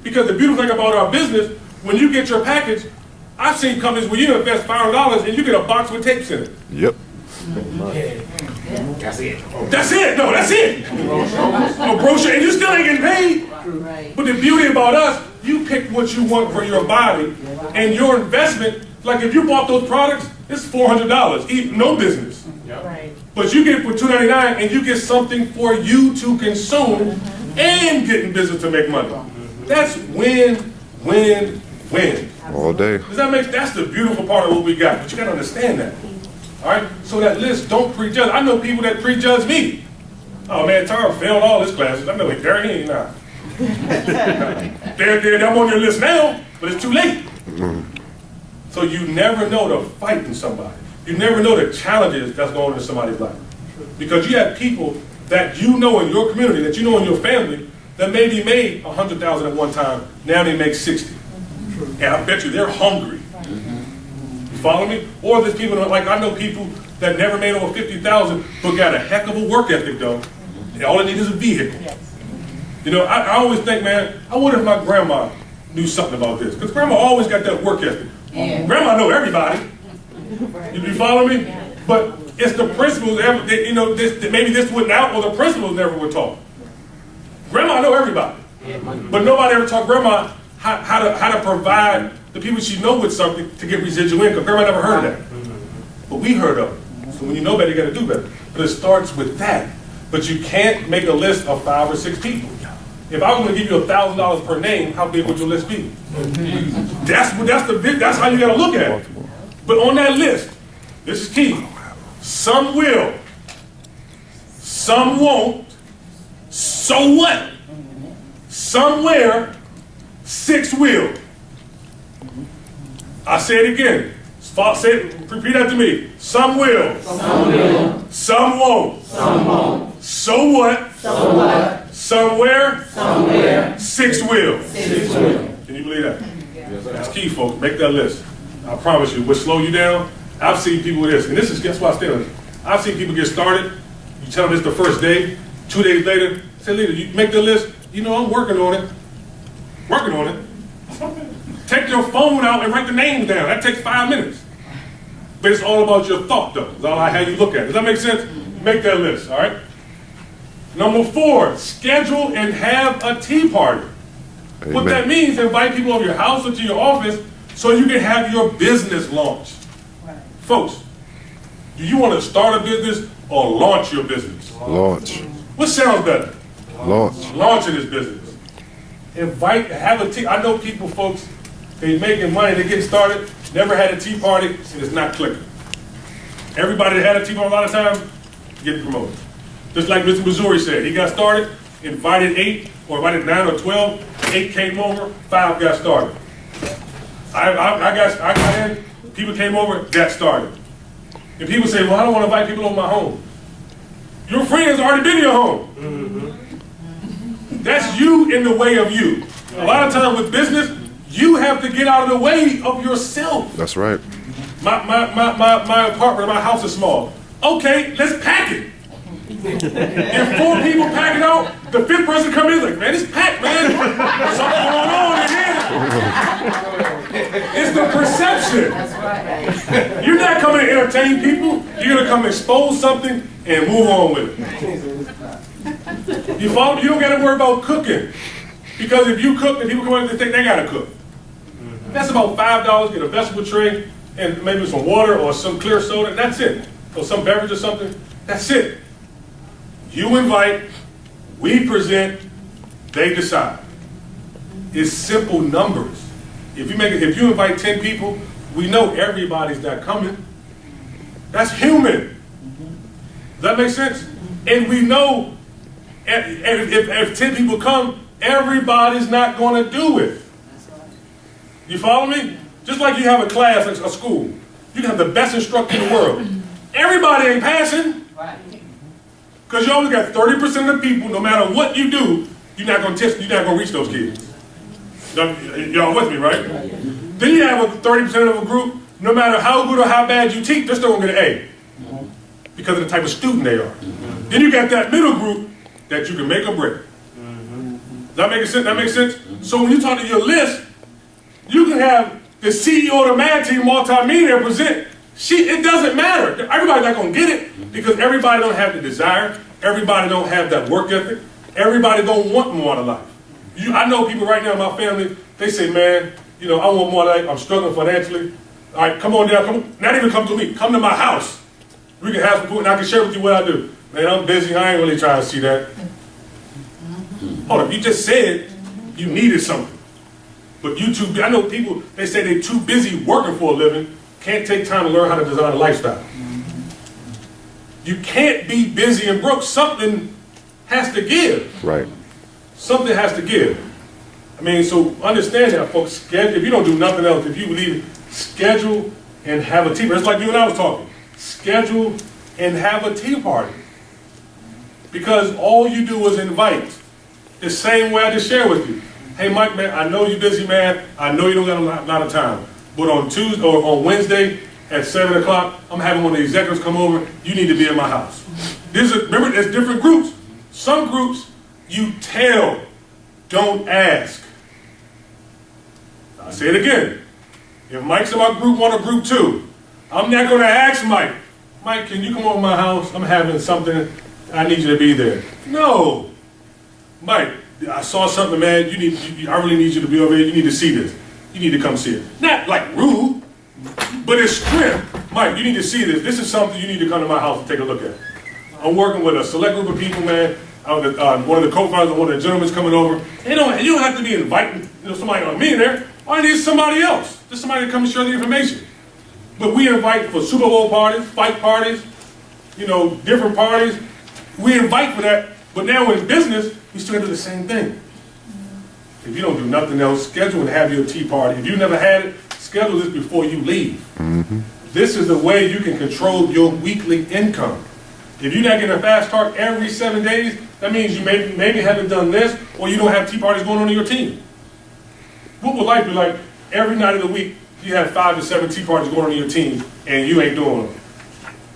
Because the beautiful thing about our business, when you get your package, I've seen companies where you invest $500 and you get a box with tapes in it. Yep. That's it. That's it. No, that's it. A brochure, and you still ain't getting paid. Right. But the beauty about us, you pick what you want for your body, and your investment. Like if you bought those products, it's $400. No business. Right. But you get it for $2.99, and you get something for you to consume, and get in business to make money. That's win, win, win. All day. Does that make? That's the beautiful part of what we got. But you gotta understand that. All right. So that list, don't prejudge. I know people that prejudge me. Oh man, Tara failed all his classes. I know he ain't not. I'm on your list now, but it's too late. So you never know the fight in somebody. You never know the challenges that's going on in somebody's life. Because you have people that you know in your community, that you know in your family, that maybe made $100,000 at one time, now they make 60. And I bet you they're hungry. You follow me? Or there's people that, like I know people that never made over 50,000 but got a heck of a work ethic though. And all they need is a vehicle. You know, I always think, man, I wonder if my grandma knew something about this. Because grandma always got that work ethic. Yeah. Grandma know everybody. You follow me? But it's the principles, you know, maybe this wouldn't out, or the principles never were taught. Grandma know everybody. But nobody ever taught grandma how to provide the people she know with something to get residual income. Grandma never heard of that. But we heard of it. So when you know better, you got to do better. But it starts with that. But you can't make a list of 5 or 6 people. If I was going to give you $1,000 per name, how big would your list be? That's how you got to look at it. But on that list, this is key. Some will, some won't. So what? Somewhere, 6 will. I say it again. Repeat after me. Some will. Some will. Some won't. Some won't. So what? So what? Somewhere. Somewhere. 6 will. 6 will. Can you believe that? That's key, folks. Make that list. I promise you, we'll slow you down. I've seen people with this, and this is, guess what I stand on this. I've seen people get started. You tell them it's the first day. 2 days later, say, leader, you make the list. You know, I'm working on it. Working on it. Take your phone out and write the names down. That takes 5 minutes. But it's all about your thought, though. It's all how you look at it. Does that make sense? Make that list, all right? Number 4, schedule and have a tea party. Amen. What that means, invite people over your house or to your office so you can have your business launch. Right. Folks, do you want to start a business or launch your business? Launch. What sounds better? Launch. Launching this business. Have a tea. I know people, folks, they making money, they getting started, never had a tea party, and it's not clicking. Everybody that had a tea party a lot of times, getting promoted. Just like Mr. Missouri said, he got started, invited 8, or invited 9 or 12, 8 came over, 5 got started. I got in, people came over, got started. And people say, well, I don't want to invite people over my home. Your friends already been in your home. That's you in the way of you. A lot of times with business, you have to get out of the way of yourself. That's right. My apartment, my house is small. Okay, let's pack it. If 4 people pack it out, the 5th person come in like, man, it's packed, man. Something going on in here. It's the perception. That's right. You're not coming to entertain people. You're going to come expose something and move on with it. You follow me? You don't got to worry about cooking. Because if you cook and people come in and think they got to cook. That's about $5, get a vegetable tray and maybe some water or some clear soda, and that's it. Or some beverage or something. That's it. You invite, we present, they decide. It's simple numbers. If you invite 10 people, we know everybody's not coming. That's human. Does that make sense? And we know if 10 people come, everybody's not going to do it. You follow me? Just like you have a class, like a school. You can have the best instructor in the world. Everybody ain't passing. Because you always got 30% of the people, no matter what you do, you're not going to reach those kids. Y'all with me, right? Then you have a 30% of a group, no matter how good or how bad you teach, they're still going to get an A. Because of the type of student they are. Then you got that middle group that you can make or break. Does that make sense? That makes sense? So when you talk to your list, you can have the CEO of the man team multi-millionaire present. It doesn't matter. Everybody's not going to get it because everybody don't have the desire. Everybody don't have that work ethic. Everybody don't want more out of life. I know people right now in my family, they say, man, I want more life. I'm struggling financially. All right, come on down. Not even come to me. Come to my house. We can have some food and I can share with you what I do. Man, I'm busy. I ain't really trying to see that. Hold up. You just said you needed something. But I know people, they say they're too busy working for a living, can't take time to learn how to design a lifestyle. You can't be busy and broke. Something has to give. Right. Something has to give. I mean, so understand that, folks. If you don't do nothing else, if you believe it, schedule and have a tea party. It's like you and I was talking. Schedule and have a tea party. Because all you do is invite. The same way I just shared with you. Hey, Mike, man, I know you're busy, man. I know you don't got a lot of time. But on Tuesday or on Wednesday at 7 o'clock, I'm having one of the executives come over. You need to be in my house. Remember, there's different groups. Some groups, you tell, don't ask. I'll say it again. If Mike's in my group 1 or group 2, I'm not going to ask Mike, Mike, can you come over to my house? I'm having something. I need you to be there. No. Mike, I saw something, man. I really need you to be over here. You need to see this. You need to come see it. Not like rude, but it's strength. Mike, you need to see this. This is something you need to come to my house and take a look at. I'm working with a select group of people, man. One of the co-founders, one of the gentlemen's coming over. You don't have to be inviting somebody on me there. All I need is somebody else. Just somebody to come and share the information. But we invite for Super Bowl parties, fight parties, different parties. We invite for that. But now in business, we still do the same thing. If you don't do nothing else, schedule and have your tea party. If you never had it, schedule this before you leave. Mm-hmm. This is the way you can control your weekly income. If you're not getting a fast start every 7 days, that means you maybe haven't done this, or you don't have tea parties going on in your team. What would life be like every night of the week? You have 5 to 7 tea parties going on in your team, and you ain't doing them.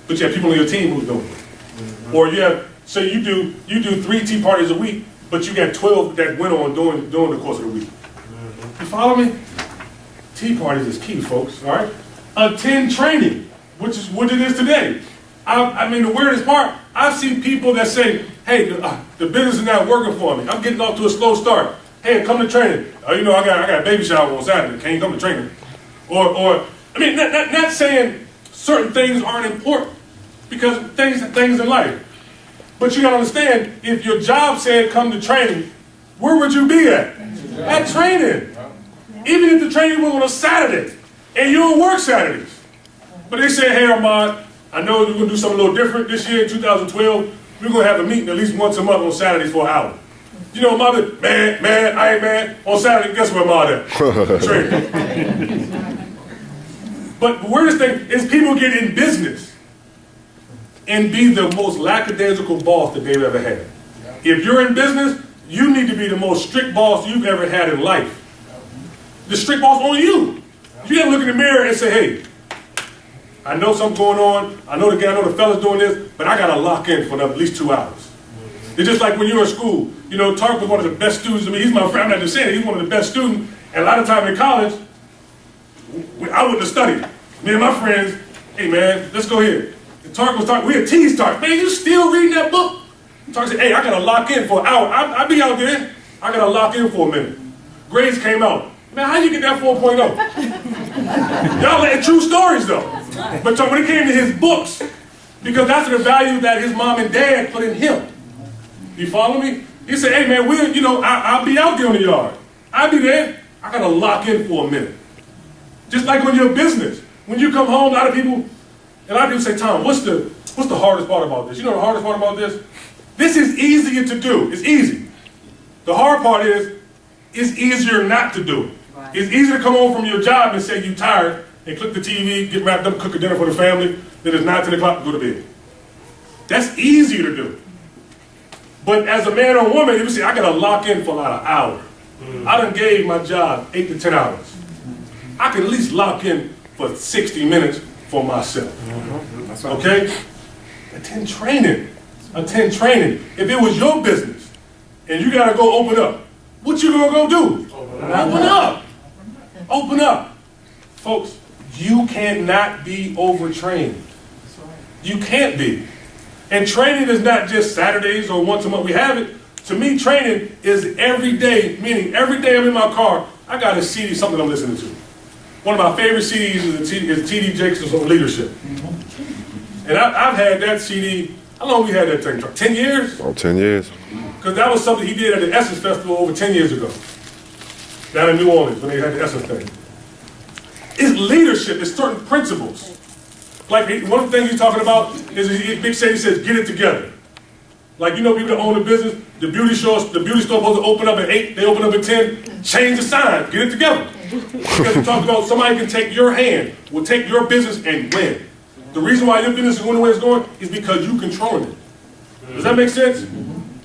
But you have people on your team who's doing it. Mm-hmm. Or you do 3 tea parties a week, but you got 12 that went on during the course of the week. Mm-hmm. You follow me? Tea parties is key, folks, all right? Attend training, which is what it is today. I mean, the weirdest part, I've seen people that say, hey, the business is not working for me. I'm getting off to a slow start. Hey, come to training. I got a baby shower on Saturday. Can you come to training? Or not saying certain things aren't important, because things in life. But you gotta understand, if your job said come to training, where would you be at? At training. Even if the training was on a Saturday, and you don't work Saturdays. But they say, hey, Ahmad, I know we're gonna do something a little different this year in 2012. We're gonna have a meeting at least once a month on Saturdays for an hour. Ahmad, man, I ain't mad. On Saturday, guess where Ahmad at? Training. But the weirdest thing is people get in business and be the most lackadaisical boss that they've ever had. If you're in business, you need to be the most strict boss you've ever had in life. The strict boss on you. You gotta look in the mirror and say, hey, I know something's going on. I know the fella's doing this, but I gotta lock in for at least 2 hours. It's just like when you're in school. Tark was one of the best students. I mean, he's my friend. I'm not just saying it. He's one of the best students. And a lot of time in college, I wouldn't have studied. Me and my friends, hey man, let's go here. And Tark was talking, we had teased Tark. Man, you still reading that book? And Tark said, hey, I gotta lock in for an hour. I'll be out there. I gotta lock in for a minute. Grades came out. Man, how you get that 4.0? Y'all letting true stories though. But when it came to his books, because that's the value that his mom and dad put in him. You follow me? He said, hey man, I'll be out there in the yard. I'll be there. I gotta lock in for a minute. Just like when you're in business. When you come home, a lot of people say, Tom, what's the hardest part about this? You know the hardest part about this? This is easier to do. It's easy. The hard part is, it's easier not to do it. Right. It's easier to come home from your job and say you're tired and click the TV, get wrapped up, cook a dinner for the family, then it's 9, 10 o'clock to go to bed. That's easier to do. But as a man or woman, you say, I gotta lock in for about an hour. I done gave my job 8 to 10 hours. I can at least lock in for 60 minutes for myself. That's right. Okay? Attend training. Attend training. If it was your business and you gotta go open up, What you gonna go do? Open up. Open up. Folks, you cannot be overtrained. You can't be. And training is not just Saturdays or once a month. We have it. To me, training is every day, meaning every day I'm in my car, I got a CD, something I'm listening to. One of my favorite CDs is T.D. Jakes' on leadership. And I've had that CD, how long we had that thing? 10 years? Oh, 10 years. Because that was something he did at the Essence Festival over 10 years ago. Down in New Orleans when they had the Essence thing. It's leadership, it's certain principles. Like one of the things he's talking about is Big Sadie says, get it together. Like, you know, people that own a business, the beauty store supposed to open up at 8, they open up at 10, change the sign, get it together. Because we talked about somebody can take your hand, will take your business and win. The reason why your business is going the way it's going is because you controlling it. Does that make sense?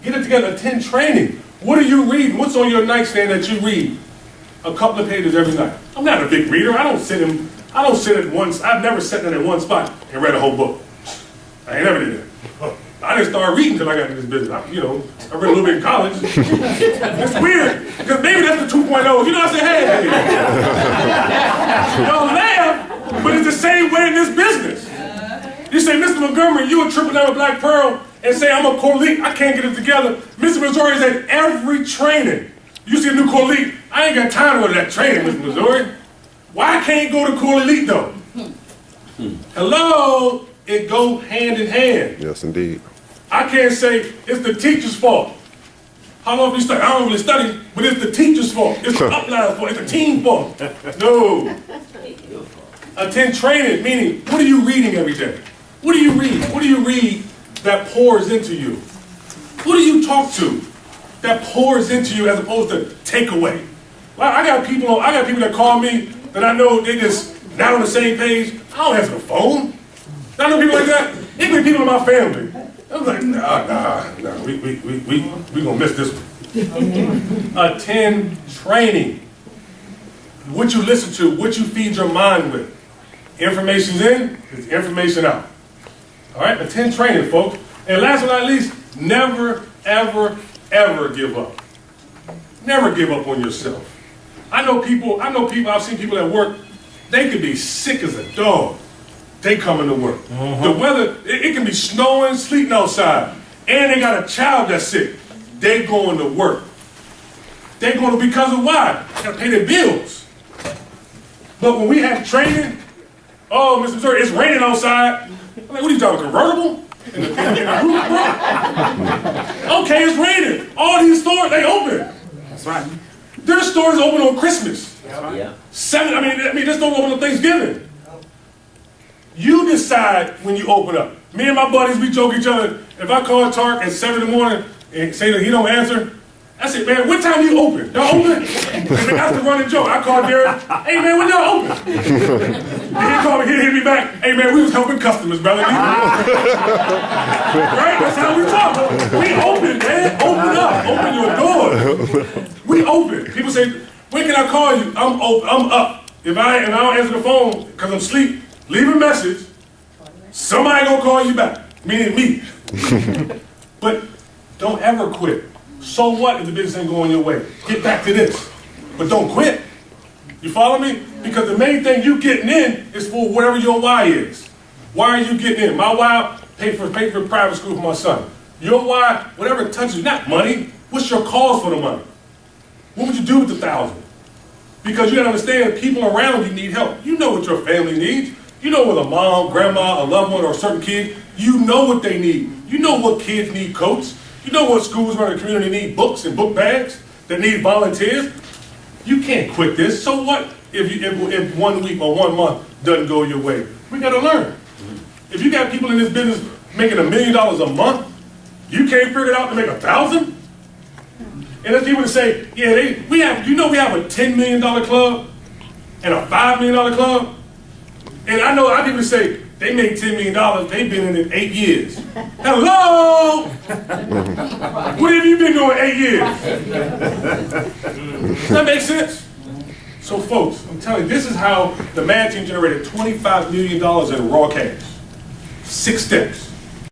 Get it together, attend training. What are you reading? What's on your nightstand that you read? A couple of pages every night. I'm not a big reader. I've never sat in at one spot and read a whole book. I ain't never did that. I didn't start reading until I got into this business. I read a little bit in college. It's weird, because maybe that's the 2.0. You know, I say, hey, y'all laugh, but it's the same way in this business. You say, Mr. Montgomery, you a triple down Black Pearl, and say, I'm a core elite, I can't get it together. Mr. Missouri is at every training. You see a new core elite, I ain't got time to go to that training, Mr. Missouri. Why I can't go to core elite, though? Hello? It go hand in hand. Yes, indeed. I can't say it's the teacher's fault. How long do you study? I don't really study, but it's the teacher's fault. It's the upline's fault. It's the team fault. No. Attend training, meaning, what are you reading every day? What do you read? What do you read that pours into you? Who do you talk to that pours into you as opposed to takeaway? Well, I got people that call me that I know they just not on the same page. I don't answer the phone. I know people like that. It could be people in my family. I'm like, nah, we gonna miss this one. Attend training. What you listen to, what you feed your mind with. Information's in, it's information out. All right, attend training, folks. And last but not least, never, ever, ever give up. Never give up on yourself. I've seen people at work, they could be sick as a dog. They coming to work. The weather, it can be snowing, sleeting outside, and they got a child that's sick. They going to work. They going to, because of why? They got to pay their bills. But when we have training, oh, Mr. Missouri, it's raining outside. I'm like, what are you talking, convertible? In the roof, bro? Okay, it's raining. All these stores, they open. That's right. Their stores open on Christmas. Yeah. This don't open on Thanksgiving. You decide when you open up. Me and my buddies, we joke each other. If I call Tark at 7 in the morning and say that he don't answer, I say, man, what time you open? Y'all open? And that's the running joke. I call Derek, hey man, when y'all open? And he called me, he'll hit me back, hey man, we was helping customers, brother. Right? That's how we talk. We open, man. Open up. Open your door. We open. People say, when can I call you? I'm up. If I don't answer the phone because I'm asleep, leave a message. Somebody gonna call you back, meaning me. But don't ever quit. So what if the business ain't going your way? Get back to this. But don't quit. You follow me? Because the main thing you getting in is for whatever your why is. Why are you getting in? My why, pay for private school for my son. Your why, whatever it touches you, not money. What's your cause for the money? What would you do with the $1,000? Because you gotta understand people around you need help. You know what your family needs. You know what a mom, grandma, a loved one, or a certain kid, you know what they need. You know what kids need coats. You know what schools around the community need books and book bags, that need volunteers. You can't quit this. So what if 1 week or 1 month doesn't go your way? We gotta learn. If you got people in this business making $1 million a month, you can't figure it out to make 1,000? And there's people that say, yeah, we have a $10 million club and a $5 million club. And I know a lot of people say, they made $10 million, they've been in it 8 years. Hello? What have you been doing 8 years? Does that make sense? So folks, I'm telling you, this is how the MAD team generated $25 million in raw cash. 6 steps.